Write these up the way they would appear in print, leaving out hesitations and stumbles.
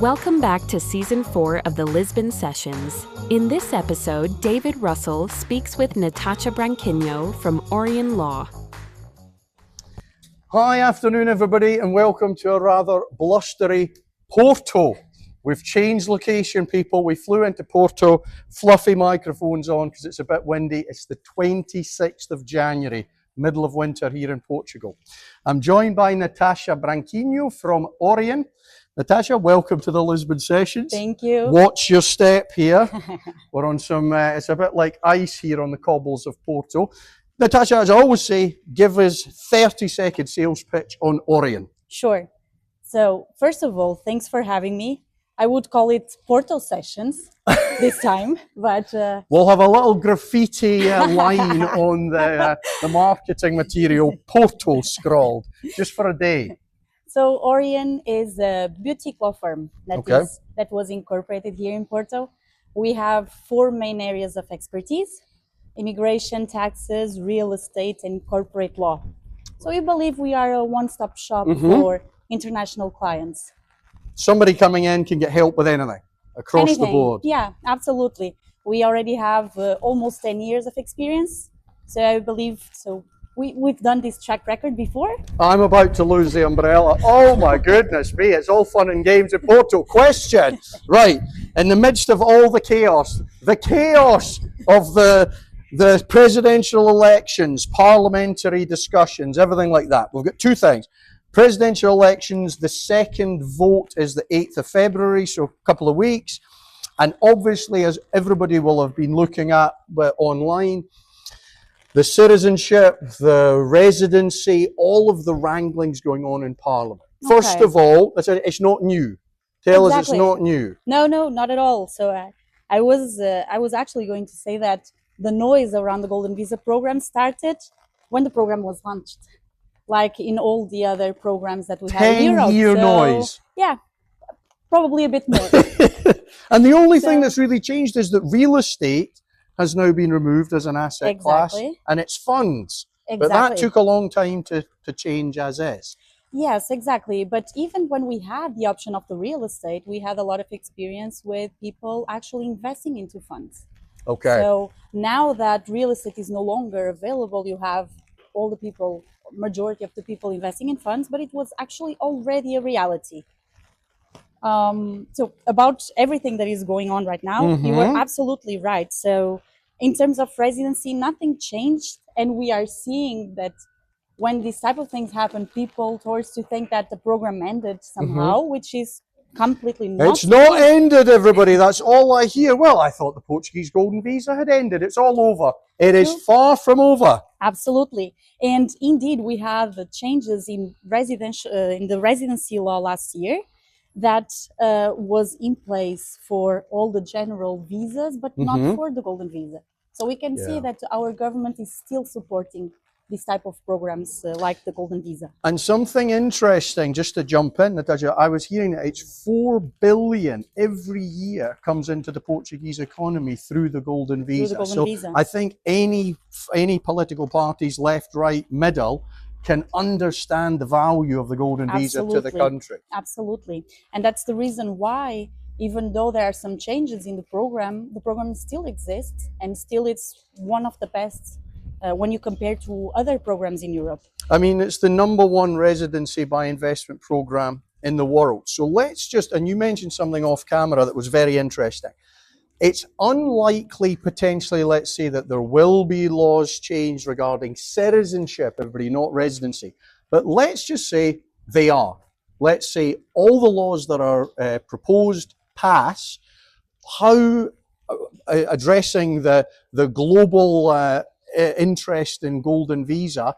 Welcome back to Season 4 of the Lisbon Sessions. In this episode, David Russell speaks with Natacha Branquinho from Orien Law. Hi, afternoon everybody, and welcome to a rather blustery Porto. We've changed location, people. We flew into Porto, fluffy microphones on because it's a bit windy. It's the 26th of January, middle of winter here in Portugal. I'm joined by Natacha Branquinho from Orien. Natacha, welcome to the Lisbon Sessions. Thank you. Watch your step here. We're on some, it's a bit like ice here on the cobbles of Porto. Natacha, as I always say, give us 30-second sales pitch on Orien. Sure. So, first of all, thanks for having me. I would call it Porto Sessions this time, but... We'll have a little graffiti line on the marketing material, Porto scrawled, just for a day. So Orien is a boutique law firm that was incorporated here in Porto. We have 4 main areas of expertise: immigration, taxes, real estate, and corporate law. So we believe we are a one-stop shop for international clients. Somebody coming in can get help with anything across the board. Yeah, absolutely. We already have almost 10 years of experience. So I believe we've done this track record before. I'm about to lose the umbrella. Oh my goodness me, it's all fun and games at Porto. Question, right, in the midst of all the chaos of the presidential elections, parliamentary discussions, everything like that, we've got 2 things. Presidential elections, the second vote is the 8th of February, so a couple of weeks. And obviously, as everybody will have been looking at online, the citizenship, the residency, all of the wranglings going on in Parliament. Okay. First of all, it's not new. Tell us it's not new. No, not at all. So I was actually going to say that the noise around the Golden Visa program started when the program was launched, like in all the other programs that we have in Europe. 10-year noise. Yeah, probably a bit more. And the only thing that's really changed is that real estate has now been removed as an asset class, and it's funds. But that took a long time to change as is. Yes, exactly. But even when we had the option of the real estate, we had a lot of experience with people actually investing into funds. Okay. So now that real estate is no longer available, you have all the people, majority of the people investing in funds, but it was actually already a reality. So about everything that is going on right now, you were absolutely right. So in terms of residency, nothing changed. And we are seeing that when these type of things happen, people towards to think that the program ended somehow, which is completely not. It's not ended, everybody. That's all I hear. Well, I thought the Portuguese Golden Visa had ended. It's all over. It is far from over. Absolutely. And indeed, we have the changes in the residency law last year that was in place for all the general visas, but not for the Golden Visa. So we can see that our government is still supporting this type of programs like the Golden Visa. And something interesting, just to jump in, Natacha, I was hearing that it's 4 billion every year comes into the Portuguese economy through the Golden Visa. I think any political parties, left, right, middle, can understand the value of the Golden Visa to the country. Absolutely. And that's the reason why, even though there are some changes in the program still exists, and still it's one of the best when you compare to other programs in Europe. I mean, it's the #1 residency-by-investment program in the world. So let's just, and you mentioned something off camera that was very interesting. It's unlikely, potentially, let's say, that there will be laws changed regarding citizenship, everybody, not residency. But let's just say they are. Let's say all the laws that are proposed pass. How addressing the global interest in Golden Visa,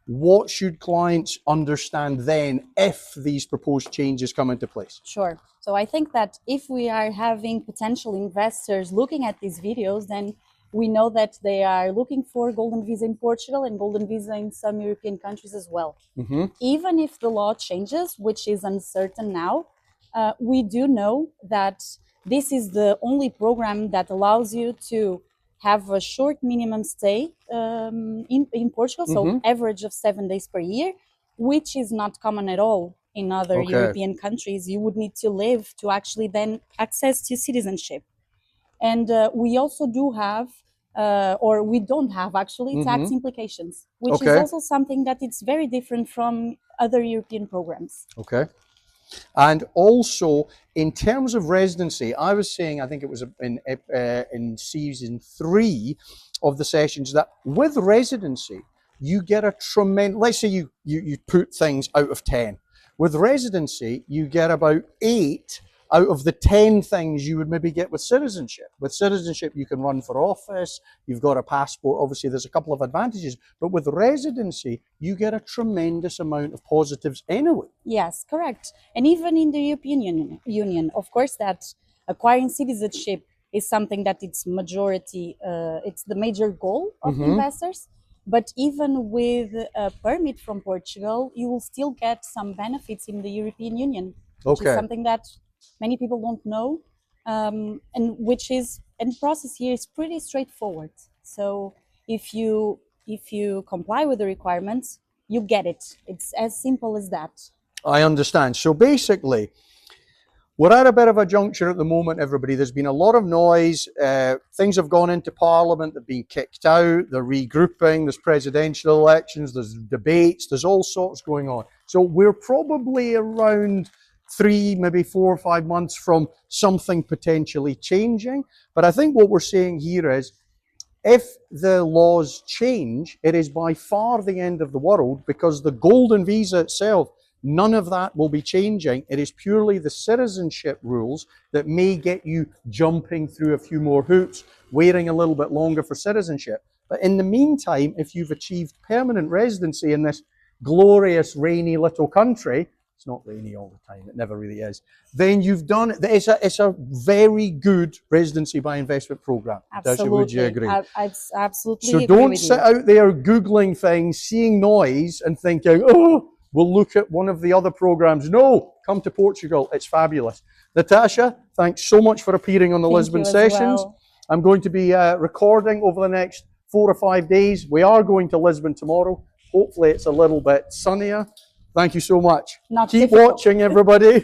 what should clients understand then if these proposed changes come into place? Sure. So I think that if we are having potential investors looking at these videos, then we know that they are looking for Golden Visa in Portugal and Golden Visa in some European countries as well. Even if the law changes, which is uncertain now, we do know that this is the only program that allows you to have a short minimum stay in Portugal, so average of 7 days per year, which is not common at all in other Okay. European countries, you would need to live to actually then access to citizenship. And we also do have, or we don't have actually, tax implications, which is Okay. also something that it's very different from other European programs. Okay. And also, in terms of residency, I was saying, I think it was in season 3 of the sessions, that with residency, you get a tremendous, let's say you put things out of 10. With residency, you get about 8 out of the 10 things you would maybe get with citizenship. With citizenship, you can run for office, you've got a passport, obviously there's a couple of advantages, but with residency, you get a tremendous amount of positives anyway. Yes, correct. And even in the European Union, of course, that acquiring citizenship is something that it's majority, it's the major goal of investors. But even with a permit from Portugal, you will still get some benefits in the European Union, which is something that many people don't know, and the process here is pretty straightforward. So if you comply with the requirements, you get it. It's as simple as that. I understand. So basically, we're at a bit of a juncture at the moment, everybody. There's been a lot of noise. Things have gone into Parliament. They've been kicked out. They're regrouping. There's presidential elections. There's debates. There's all sorts going on. So we're probably around 3, maybe 4 or 5 months from something potentially changing. But I think what we're saying here is, if the laws change, it is by far the end of the world, because the Golden Visa itself, none of that will be changing. It is purely the citizenship rules that may get you jumping through a few more hoops, waiting a little bit longer for citizenship. But in the meantime, if you've achieved permanent residency in this glorious, rainy little country, it's not rainy all the time, it never really is, then you've done it. It's a very good residency by investment program. Absolutely. Would you agree? I absolutely so agree don't with sit you. out there Googling things, seeing noise and thinking, oh, we'll look at one of the other programs. No, come to Portugal. It's fabulous. Natacha, thanks so much for appearing on the Lisbon Sessions. Well. I'm going to be recording over the next 4 or 5 days. We are going to Lisbon tomorrow. Hopefully it's a little bit sunnier. Thank you so much. Not Keep difficult. watching, everybody.